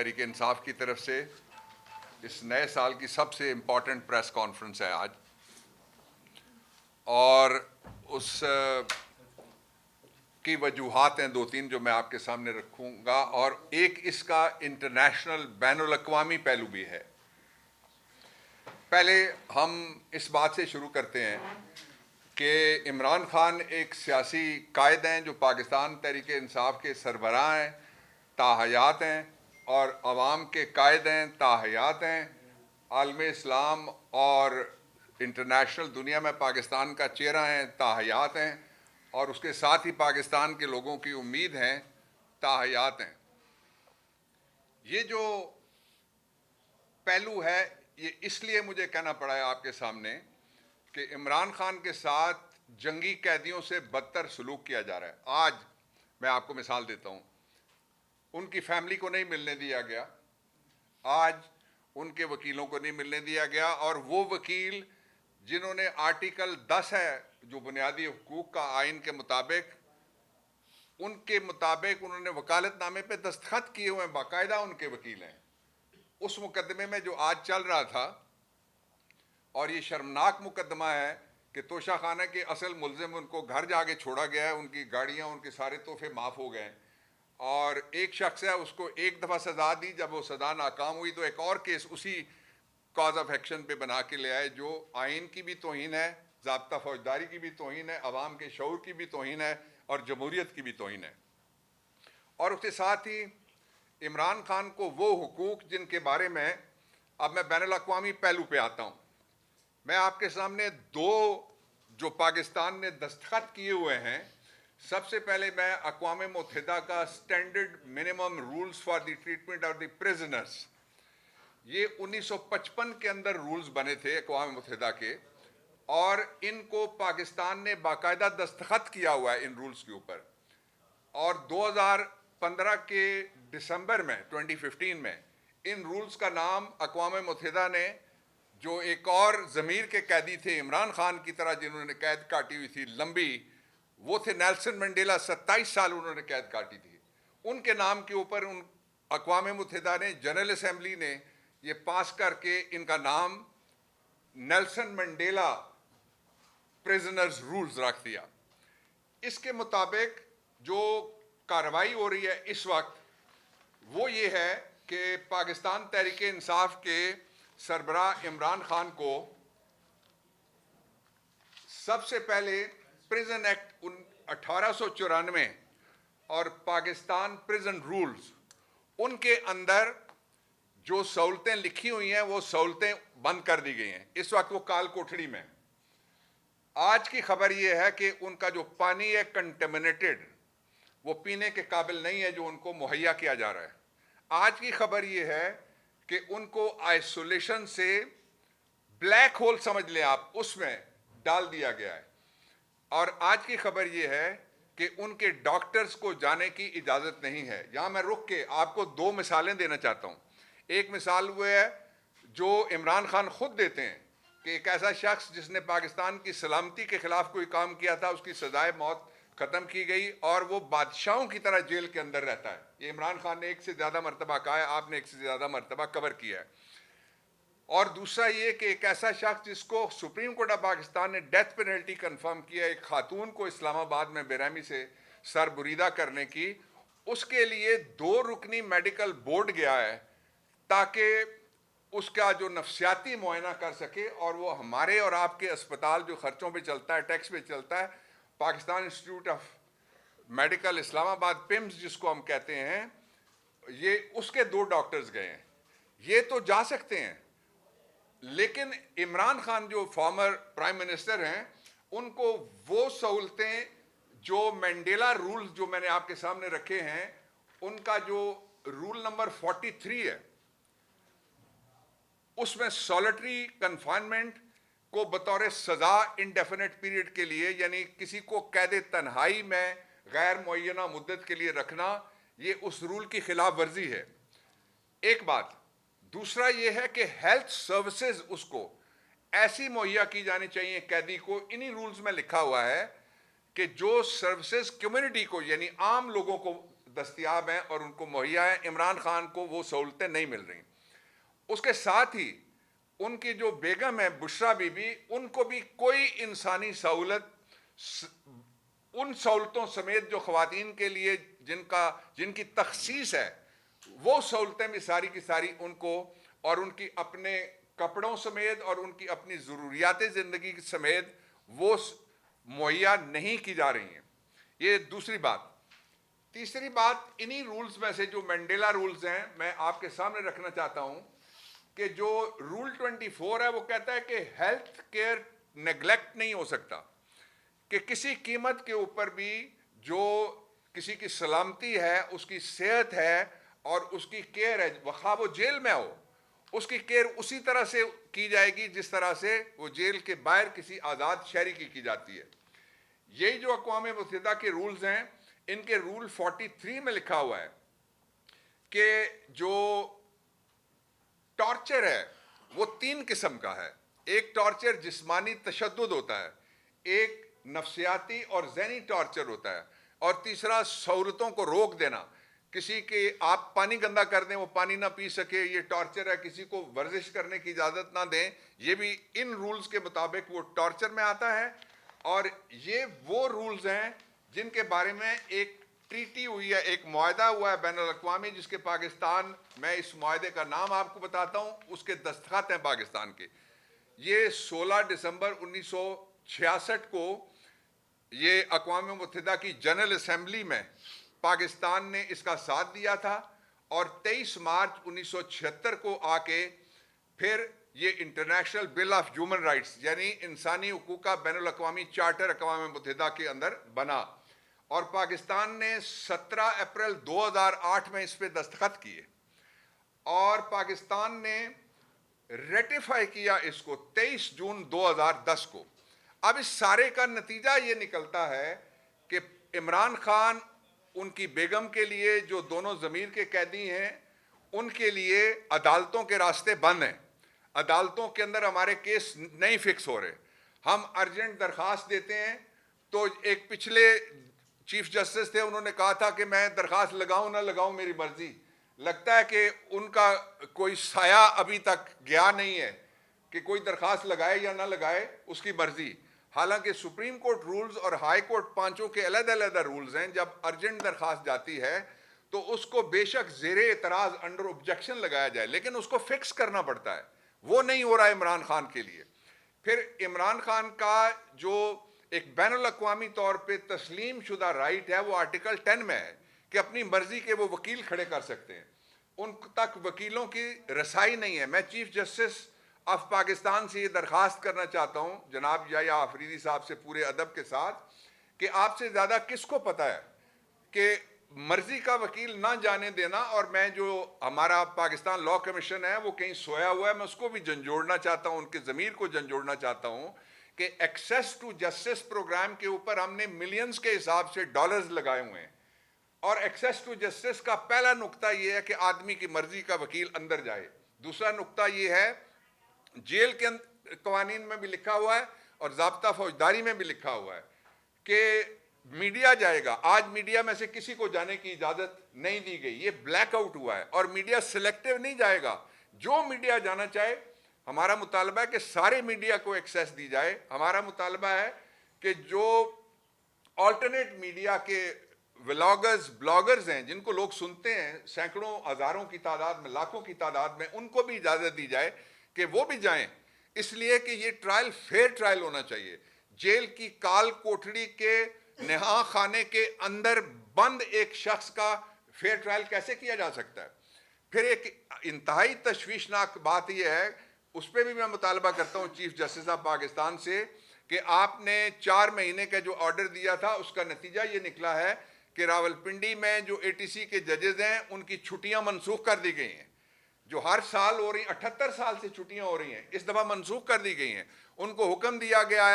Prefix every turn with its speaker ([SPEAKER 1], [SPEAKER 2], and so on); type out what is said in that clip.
[SPEAKER 1] तहरीक इंसाफ की तरफ से इस नए साल की सबसे इम्पॉर्टेंट प्रेस कॉन्फ्रेंस है आज, और उस की वजूहात हैं दो तीन जो मैं आपके सामने रखूंगा, और एक इसका इंटरनेशनल बैनुल अक़वामी पहलू भी है। पहले हम इस बात से शुरू करते हैं कि इमरान खान एक सियासी कायद हैं जो पाकिस्तान तहरीक इंसाफ के सरबराह हैं, ताहयात हैं, और अवाम के कायद हैं, ताहयात हैं। आलम इस्लाम और इंटरनेशनल दुनिया में पाकिस्तान का चेहरा हैं, ताहयात हैं, और उसके साथ ही पाकिस्तान के लोगों की उम्मीद हैं, ताहयात हैं। ये जो पहलू है, ये इसलिए मुझे कहना पड़ा है आपके सामने कि इमरान खान के साथ जंगी कैदियों से बदतर सलूक किया जा रहा है। आज मैं आपको मिसाल देता हूँ, उनकी फैमिली को नहीं मिलने दिया गया, आज उनके वकीलों को नहीं मिलने दिया गया, और वो वकील जिन्होंने आर्टिकल 10 है जो बुनियादी हुकूक का आइन के मुताबिक, उनके मुताबिक उन्होंने वकालतनामे पे दस्तखत किए हुए हैं, बाकायदा उनके वकील हैं। उस मुकदमे में जो आज चल रहा था, और ये शर्मनाक मुकदमा है कि तोशा खाना के असल मुलजिम उनको घर जाके छोड़ा गया है, उनकी गाड़ियाँ, उनके सारे तोहफे माफ़ हो गए हैं, और एक शख्स है उसको एक दफ़ा सज़ा दी, जब वो सज़ा नाकाम हुई तो एक और केस उसी कॉज ऑफ एक्शन पे बना के ले आए, जो आइन की भी तौहीन है, ज़ाब्ता फौजदारी की भी तौहीन है, अवाम के शऊर की भी तौहीन है, और जमहूरियत की भी तौहीन है। और उसके साथ ही इमरान खान को वो हुकूक जिनके बारे में अब मैं बैनुल अक़वामी पहलू पे आता हूँ। मैं आपके सामने दो जो पाकिस्तान ने दस्तखत किए हुए हैं, सबसे पहले मैं अक़वाम मुत्तहिदा का standard minimum rules for the treatment of the prisoners, ये 1955 के अंदर रूल्स बने थे अक़वाम मुत्तहिदा के, और इनको पाकिस्तान ने बाकायदा दस्तखत किया हुआ है इन रूल्स के ऊपर। और 2015 के दिसंबर में 2015 में इन रूल्स का नाम अक़वाम मुत्तहिदा ने, जो एक और ज़मीर के कैदी थे इमरान खान की तरह जिन्होंने कैद काटी हुई थी लंबी, वो थे नेल्सन मंडेला, 27 साल उन्होंने कैद काटी थी, उनके नाम के ऊपर उन अक़वाम मुत्तहिदा ने, जनरल असम्बली ने ये पास करके इनका नाम नेल्सन मंडेला प्रिजनर्स रूल्स रख दिया। इसके मुताबिक जो कार्रवाई हो रही है इस वक्त वो ये है कि पाकिस्तान तहरीक इंसाफ के सरबराह इमरान खान को सबसे पहले प्रिजन एक्ट 1894 और पाकिस्तान प्रिजन रूल्स, उनके अंदर जो सहूलतें लिखी हुई हैं वो सहूलतें बंद कर दी गई हैं। इस वक्त वो काल कोठड़ी में। आज की खबर ये है कि उनका जो पानी है कंटेमिनेटेड, वो पीने के काबिल नहीं है जो उनको मुहैया किया जा रहा है। आज की खबर ये है कि उनको आइसोलेशन से ब्लैक होल समझ लें आप, उसमें डाल दिया गया है। और आज की खबर ये है कि उनके डॉक्टर्स को जाने की इजाज़त नहीं है। यहाँ मैं रुक के आपको दो मिसालें देना चाहता हूँ। एक मिसाल वो है जो इमरान खान खुद देते हैं कि एक ऐसा शख्स जिसने पाकिस्तान की सलामती के ख़िलाफ़ कोई काम किया था, उसकी सज़ाए मौत ख़त्म की गई और वो बादशाहों की तरह जेल के अंदर रहता है। ये इमरान खान ने एक से ज़्यादा मरतबा कहा है, आपने एक से ज़्यादा मरतबा कवर किया है। और दूसरा ये कि एक ऐसा शख्स जिसको सुप्रीम कोर्ट ऑफ पाकिस्तान ने डेथ पेनल्टी कंफर्म किया, एक खातून को इस्लामाबाद में बेरहमी से सरबुरीदा करने की, उसके लिए 2 रुकनी मेडिकल बोर्ड गया है ताकि उसका जो नफ्सियाती मुआयना कर सके, और वो हमारे और आपके अस्पताल जो खर्चों पे चलता है, टैक्स पे चलता है, Pakistan institute of medical Islamabad, PIMS जिसको हम कहते हैं, ये उसके 2 डॉक्टर्स गए हैं। ये तो जा सकते हैं, लेकिन इमरान खान जो फॉर्मर प्राइम मिनिस्टर हैं, उनको वो सहूलतें जो मंडेला रूल्स जो मैंने आपके सामने रखे हैं, उनका जो रूल नंबर 43 है, उसमें सॉलिटरी कन्फाइनमेंट को बतौर सज़ा इंडेफिनेट पीरियड के लिए, यानी किसी को कैद तन्हाई में गैर मुअय्यना मुद्दत के लिए रखना, ये उस रूल की खिलाफ वर्जी है। एक बात। दूसरा ये है कि हेल्थ सर्विसेज उसको ऐसी मुहैया की जानी चाहिए कैदी को। इन्हीं रूल्स में लिखा हुआ है कि जो सर्विसेज कम्युनिटी को, यानी आम लोगों को دستیاب ہیں اور ان کو مہیا ہیں، عمران خان کو وہ سہولتیں نہیں مل رہی۔ اس کے ساتھ ہی ان کی جو بیگم ہے بشرا بی بی، ان کو بھی کوئی انسانی سہولت، ان سہولتوں سمیت جو خواتین کے لیے جن کی تخصیص ہے، وہ سہولتیں بھی ساری کی ساری ان کو اور ان کی اپنے کپڑوں سمیت اور ان کی اپنی ضروریات زندگی سمیت وہ مہیا نہیں کی جا رہی ہیں۔ یہ دوسری بات۔ تیسری بات، انہی رولز میں سے جو مینڈیلا رولز ہیں میں آپ کے سامنے رکھنا چاہتا ہوں کہ جو رول 24 ہے وہ کہتا ہے کہ ہیلتھ کیئر نیگلیکٹ نہیں ہو سکتا، کہ کسی قیمت کے اوپر بھی جو کسی کی سلامتی ہے، اس کی صحت ہے اور اس کی کیئر ہے، خواہ وہ جیل میں ہو، اس کی کیئر اسی طرح سے کی جائے گی جس طرح سے وہ جیل کے باہر کسی آزاد شہری کی جاتی ہے۔ یہی جو اقوام متحدہ کے رولز ہیں، ان کے رول 43 میں لکھا ہوا ہے کہ جو ٹارچر ہے وہ 3 قسم کا ہے۔ ایک ٹارچر جسمانی تشدد ہوتا ہے، ایک نفسیاتی اور ذہنی ٹارچر ہوتا ہے، اور تیسرا سہولتوں کو روک دینا۔ کسی کے آپ پانی گندا کر دیں، وہ پانی نہ پی سکے، یہ ٹارچر ہے۔ کسی کو ورزش کرنے کی اجازت نہ دیں، یہ بھی ان رولز کے مطابق وہ ٹارچر میں آتا ہے۔ اور یہ وہ رولز ہیں جن کے بارے میں ایک ٹریٹی ہوئی ہے، ایک معاہدہ ہوا ہے بین الاقوامی، جس کے پاکستان، میں اس معاہدے کا نام آپ کو بتاتا ہوں، اس کے دستخط ہیں پاکستان کے۔ یہ 16 دسمبر 1966 کو یہ اقوام متحدہ کی جنرل اسمبلی میں پاکستان نے اس کا ساتھ دیا تھا، اور 23 مارچ 1976 کو آ کے پھر یہ international bill of human rights, یعنی انسانی حقوق کا بین الاقوامی چارٹر اقوام متحدہ کے اندر بنا، اور پاکستان نے 17 اپریل 2008 میں اس پہ دستخط کیے، اور پاکستان نے ریٹیفائی کیا اس کو 23 جون 2010 کو۔ اب اس سارے کا نتیجہ یہ نکلتا ہے کہ عمران خان، ان کی بیگم کے لیے جو دونوں ضمیر کے قیدی ہیں، ان کے لیے عدالتوں کے راستے بند ہیں۔ عدالتوں کے اندر ہمارے کیس نہیں فکس ہو رہے۔ ہم ارجنٹ درخواست دیتے ہیں تو ایک پچھلے چیف جسٹس تھے، انہوں نے کہا تھا کہ میں درخواست لگاؤں نہ لگاؤں میری مرضی۔ لگتا ہے کہ ان کا کوئی سایہ ابھی تک گیا نہیں ہے کہ کوئی درخواست لگائے یا نہ لگائے، اس کی مرضی۔ حالانکہ سپریم کورٹ رولز اور ہائی کورٹ پانچوں کے علیحدہ علیحدہ رولز ہیں، جب ارجنٹ درخواست جاتی ہے تو اس کو بے شک زیر اعتراض انڈر آبجیکشن لگایا جائے، لیکن اس کو فکس کرنا پڑتا ہے۔ وہ نہیں ہو رہا ہے عمران خان کے لیے۔ پھر عمران خان کا جو ایک بین الاقوامی طور پہ تسلیم شدہ رائٹ ہے، وہ آرٹیکل 10 میں ہے کہ اپنی مرضی کے وہ وکیل کھڑے کر سکتے ہیں۔ ان تک وکیلوں کی رسائی نہیں ہے۔ میں چیف جسٹس آف پاکستان سے یہ درخواست کرنا چاہتا ہوں جناب یحییٰ آفریدی صاحب سے، پورے ادب کے ساتھ، کہ آپ سے زیادہ کس کو پتہ ہے کہ مرضی کا وکیل نہ جانے دینا؟ اور میں جو ہمارا پاکستان لا کمیشن ہے وہ کہیں سویا ہوا ہے، میں اس کو بھی جھنجھوڑنا چاہتا ہوں، ان کے ضمیر کو جھنجھوڑنا چاہتا ہوں کہ ایکسیس ٹو جسٹس پروگرام کے اوپر ہم نے ملینز کے حساب سے ڈالرز لگائے ہوئے ہیں، اور ایکسیس ٹو جسٹس کا پہلا نقطہ یہ ہے کہ آدمی کی مرضی کا وکیل اندر جائے۔ دوسرا نقطہ یہ ہے، جیل کے قوانین میں بھی لکھا ہوا ہے اور ضابطہ فوجداری میں بھی لکھا ہوا ہے کہ میڈیا جائے گا۔ آج میڈیا میں سے کسی کو جانے کی اجازت نہیں دی گئی، یہ بلیک آؤٹ ہوا ہے، اور میڈیا سلیکٹیو نہیں جائے گا۔ جو میڈیا جانا چاہے، ہمارا مطالبہ ہے کہ سارے میڈیا کو ایکسیس دی جائے۔ ہمارا مطالبہ ہے کہ جو آلٹرنیٹ میڈیا کے ولاگرز، بلاگرز ہیں، جن کو لوگ سنتے ہیں سینکڑوں ہزاروں کی تعداد میں، لاکھوں کی تعداد میں، ان کو بھی اجازت دی جائے کہ وہ بھی جائیں، اس لیے کہ یہ ٹرائل فیئر ٹرائل ہونا چاہیے۔ جیل کی کال کوٹڑی کے نہا خانے کے اندر بند ایک شخص کا فیئر ٹرائل کیسے کیا جا سکتا ہے؟ پھر ایک انتہائی تشویشناک بات یہ ہے، اس پہ بھی میں مطالبہ کرتا ہوں چیف جسٹس آف پاکستان سے، کہ آپ نے 4 مہینے کا جو آرڈر دیا تھا اس کا نتیجہ یہ نکلا ہے کہ راولپنڈی میں جو ATC کے ججز ہیں ان کی چھٹیاں منسوخ کر دی گئی ہیں، جو ہر سال ہو رہی ہیں، 78 سال سے چھٹیاں ہو رہی ہیں، اس دفعہ منسوخ کر دی گئی ہیں۔ ان کو حکم دیا گیا ہے